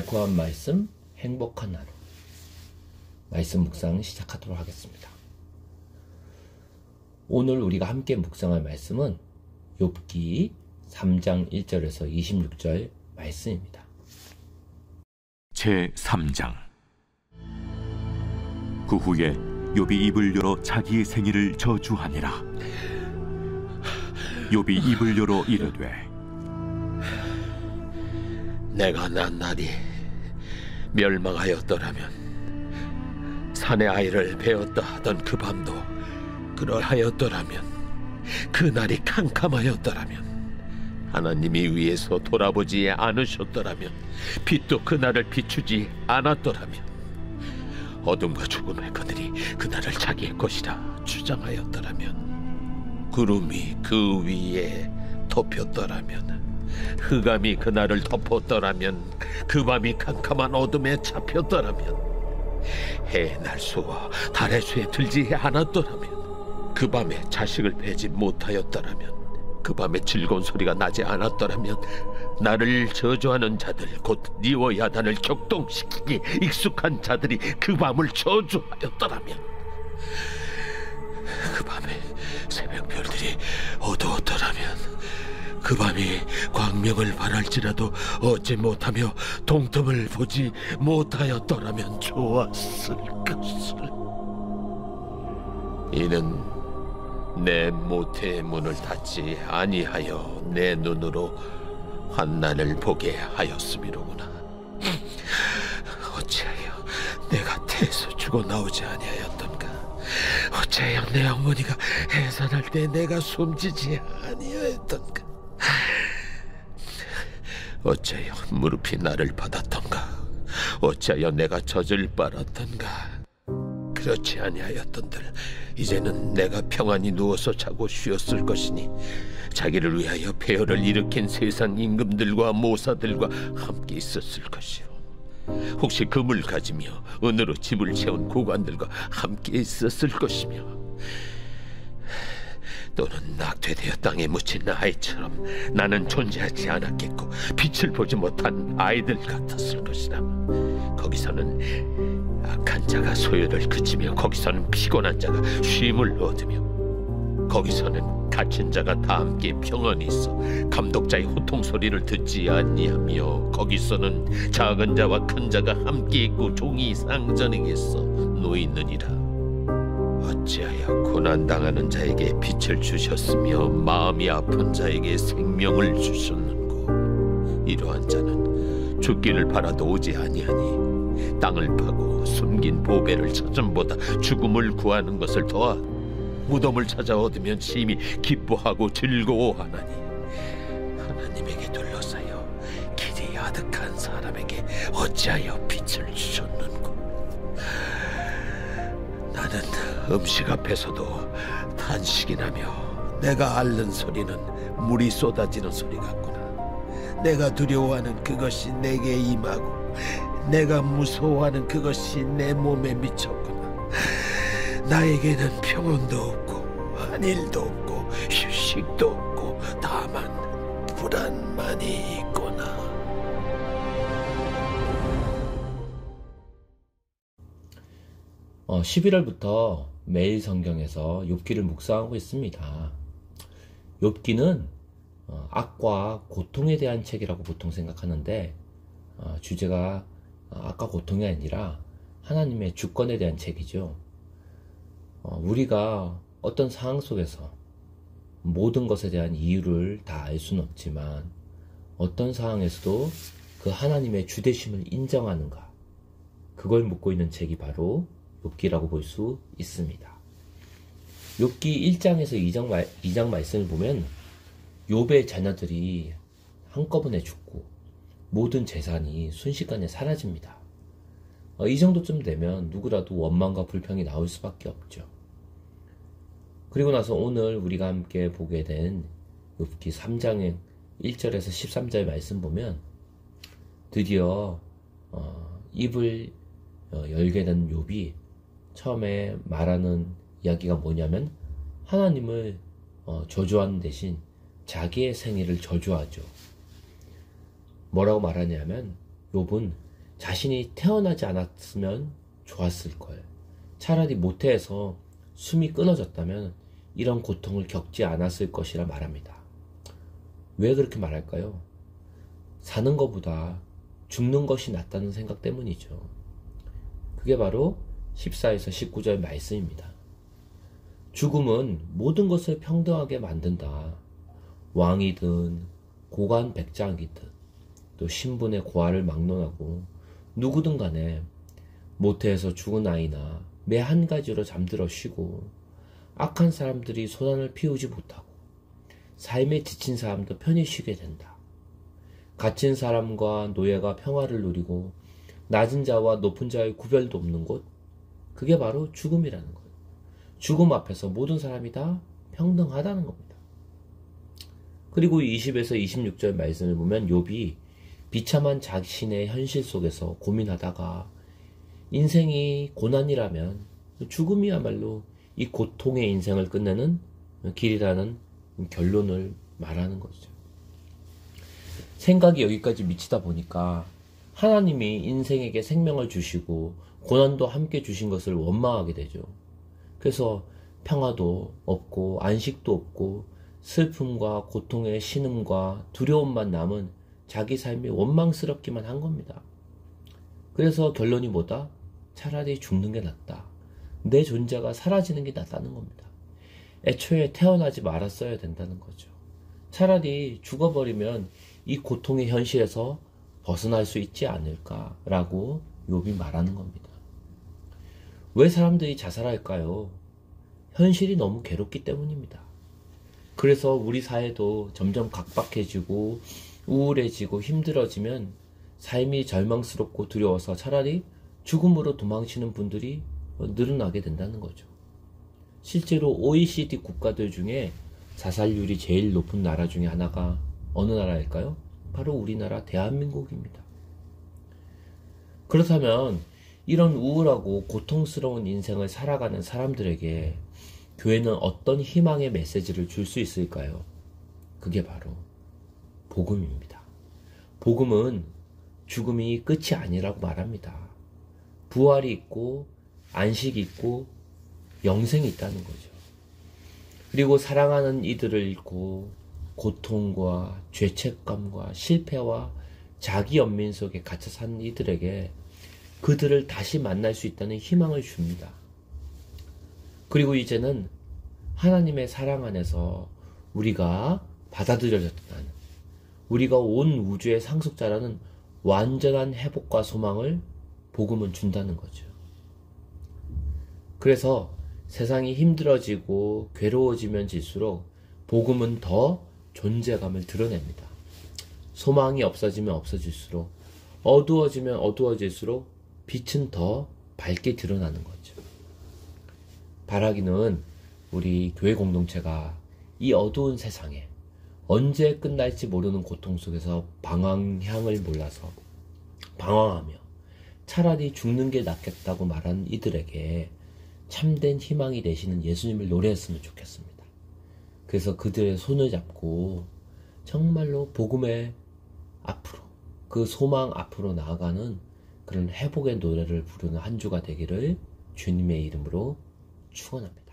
구한 말씀, 행복한 하루. 말씀 묵상 시작하도록 하겠습니다. 오늘 우리가 함께 묵상할 말씀은 욥기 3장 1절에서 26절 말씀입니다. 제3장. 그 후에 욥이 입을 열어 자기의 생일을 저주하니라. 욥이 입을 열어 이르되, 내가 난 날이 멸망하였더라면, 산의 아이를 베었다 하던 그 밤도 그러하였더라면, 그 날이 캄캄하였더라면, 하나님이 위에서 돌아보지 않으셨더라면, 빛도 그 날을 비추지 않았더라면, 어둠과 죽음의 그들이 그 날을 자기의 것이라 주장하였더라면, 구름이 그 위에 덮였더라면, 흑암이 그 날을 덮었더라면, 그 밤이 캄캄한 어둠에 잡혔더라면, 해의 날수와 달의 수에 들지 않았더라면, 그 밤에 자식을 베지 못하였더라면, 그 밤에 즐거운 소리가 나지 않았더라면, 나를 저주하는 자들 곧 니워 야단을 격동시키기 익숙한 자들이 그 밤을 저주하였더라면, 그 밤에 새벽별들이 어두웠더라면, 그 밤이 광명을 발할지라도 얻지 못하며 동틈을 보지 못하였더라면 좋았을 것을. 이는 내 모태의 문을 닫지 아니하여 내 눈으로 환난을 보게 하였음이로구나. 어찌하여 내가 태에서 죽어 나오지 아니하였던가? 어찌하여 내 어머니가 해산할 때 내가 숨지지 아니하였던가? 어찌하여 무릎이 나를 받았던가? 어찌하여 내가 젖을 빨았던가? 그렇지 아니하였던들 이제는 내가 평안히 누워서 자고 쉬었을 것이니, 자기를 위하여 폐허를 일으킨 세상 임금들과 모사들과 함께 있었을 것이요, 혹시 금을 가지며 은으로 집을 채운 고관들과 함께 있었을 것이며, 또는 낙태되어 땅에 묻힌 아이처럼 나는 존재하지 않았겠고 빛을 보지 못한 아이들 같았을 것이다. 거기서는 악한 자가 소요를 그치며, 거기서는 피곤한 자가 쉼을 얻으며, 거기서는 갇힌 자가 다 함께 평안히 있어 감독자의 호통 소리를 듣지 아니하며, 거기서는 작은 자와 큰 자가 함께 있고 종이 상전에게서 놓이느니라. 어찌하여 고난당하는 자에게 빛을 주셨으며 마음이 아픈 자에게 생명을 주셨는고? 이러한 자는 죽기를 바라도 오지 아니하니, 땅을 파고 숨긴 보배를 찾음보다 죽음을 구하는 것을 더하 무덤을 찾아 얻으면 심히 기뻐하고 즐거워하나니, 하나님에게 둘러싸여 길이 아득한 사람에게 어찌하여 빛을 주셨는고? 나는 음식 앞에서도 탄식이 나며, 내가 앓는 소리는 물이 쏟아지는 소리 같구나. 내가 두려워하는 그것이 내게 임하고, 내가 무서워하는 그것이 내 몸에 미쳤구나. 나에게는 평온도 없고 안일도 없고 휴식도 없고 다만 불안만이 있구나. 11월부터 매일 성경에서 욥기를 묵상하고 있습니다. 욥기는 악과 고통에 대한 책이라고 보통 생각하는데, 주제가 악과 고통이 아니라 하나님의 주권에 대한 책이죠. 우리가 어떤 상황 속에서 모든 것에 대한 이유를 다 알 수는 없지만, 어떤 상황에서도 그 하나님의 주되심을 인정하는가, 그걸 묻고 있는 책이 바로 욥기라고 볼 수 있습니다. 욥기 1장에서 2장 말씀을 보면 욥의 자녀들이 한꺼번에 죽고 모든 재산이 순식간에 사라집니다. 이 정도쯤 되면 누구라도 원망과 불평이 나올 수밖에 없죠. 그리고 나서 오늘 우리가 함께 보게 된 욥기 3장의 1절에서 13절 말씀 보면, 드디어 입을 열게 된 욥이 처음에 말하는 이야기가 뭐냐면, 하나님을 저주하는 대신 자기의 생일을 저주하죠. 뭐라고 말하냐면, 욥은 자신이 태어나지 않았으면 좋았을 걸. 차라리 모태에서 숨이 끊어졌다면 이런 고통을 겪지 않았을 것이라 말합니다. 왜 그렇게 말할까요? 사는 것보다 죽는 것이 낫다는 생각 때문이죠. 그게 바로 14에서 19절 말씀입니다. 죽음은 모든 것을 평등하게 만든다. 왕이든 고관 백작이든 또 신분의 고하를 막론하고 누구든 간에 모태에서 죽은 아이나 매 한 가지로 잠들어 쉬고 악한 사람들이 소란을 피우지 못하고 삶에 지친 사람도 편히 쉬게 된다. 갇힌 사람과 노예가 평화를 누리고 낮은 자와 높은 자의 구별도 없는 곳, 그게 바로 죽음이라는 거예요. 죽음 앞에서 모든 사람이 다 평등하다는 겁니다. 그리고 20에서 26절 말씀을 보면 욥이 비참한 자신의 현실 속에서 고민하다가 인생이 고난이라면 죽음이야말로 이 고통의 인생을 끝내는 길이라는 결론을 말하는 거죠. 생각이 여기까지 미치다 보니까 하나님이 인생에게 생명을 주시고 고난도 함께 주신 것을 원망하게 되죠. 그래서 평화도 없고 안식도 없고 슬픔과 고통의 신음과 두려움만 남은 자기 삶이 원망스럽기만 한 겁니다. 그래서 결론이 뭐다? 차라리 죽는 게 낫다. 내 존재가 사라지는 게 낫다는 겁니다. 애초에 태어나지 말았어야 된다는 거죠. 차라리 죽어버리면 이 고통의 현실에서 벗어날 수 있지 않을까라고 욥이 말하는 겁니다. 왜 사람들이 자살할까요? 현실이 너무 괴롭기 때문입니다. 그래서 우리 사회도 점점 각박해지고 우울해지고 힘들어지면 삶이 절망스럽고 두려워서 차라리 죽음으로 도망치는 분들이 늘어나게 된다는 거죠. 실제로 OECD 국가들 중에 자살률이 제일 높은 나라 중에 하나가 어느 나라일까요? 바로 우리나라 대한민국입니다. 그렇다면 이런 우울하고 고통스러운 인생을 살아가는 사람들에게 교회는 어떤 희망의 메시지를 줄 수 있을까요? 그게 바로 복음입니다. 복음은 죽음이 끝이 아니라고 말합니다. 부활이 있고 안식이 있고 영생이 있다는 거죠. 그리고 사랑하는 이들을 잃고 고통과 죄책감과 실패와 자기 연민 속에 갇혀 산 이들에게 그들을 다시 만날 수 있다는 희망을 줍니다. 그리고 이제는 하나님의 사랑 안에서 우리가 받아들여졌다는, 우리가 온 우주의 상속자라는 완전한 회복과 소망을 복음은 준다는 거죠. 그래서 세상이 힘들어지고 괴로워지면 질수록 복음은 더 존재감을 드러냅니다. 소망이 없어지면 없어질수록, 어두워지면 어두워질수록 빛은 더 밝게 드러나는 거죠. 바라기는 우리 교회 공동체가 이 어두운 세상에 언제 끝날지 모르는 고통 속에서 방황향을 몰라서 방황하며 차라리 죽는 게 낫겠다고 말한 이들에게 참된 희망이 되시는 예수님을 노래했으면 좋겠습니다. 그래서 그들의 손을 잡고 정말로 복음의 앞으로, 그 소망 앞으로 나아가는 그런 회복의 노래를 부르는 한 주가 되기를 주님의 이름으로 축원합니다.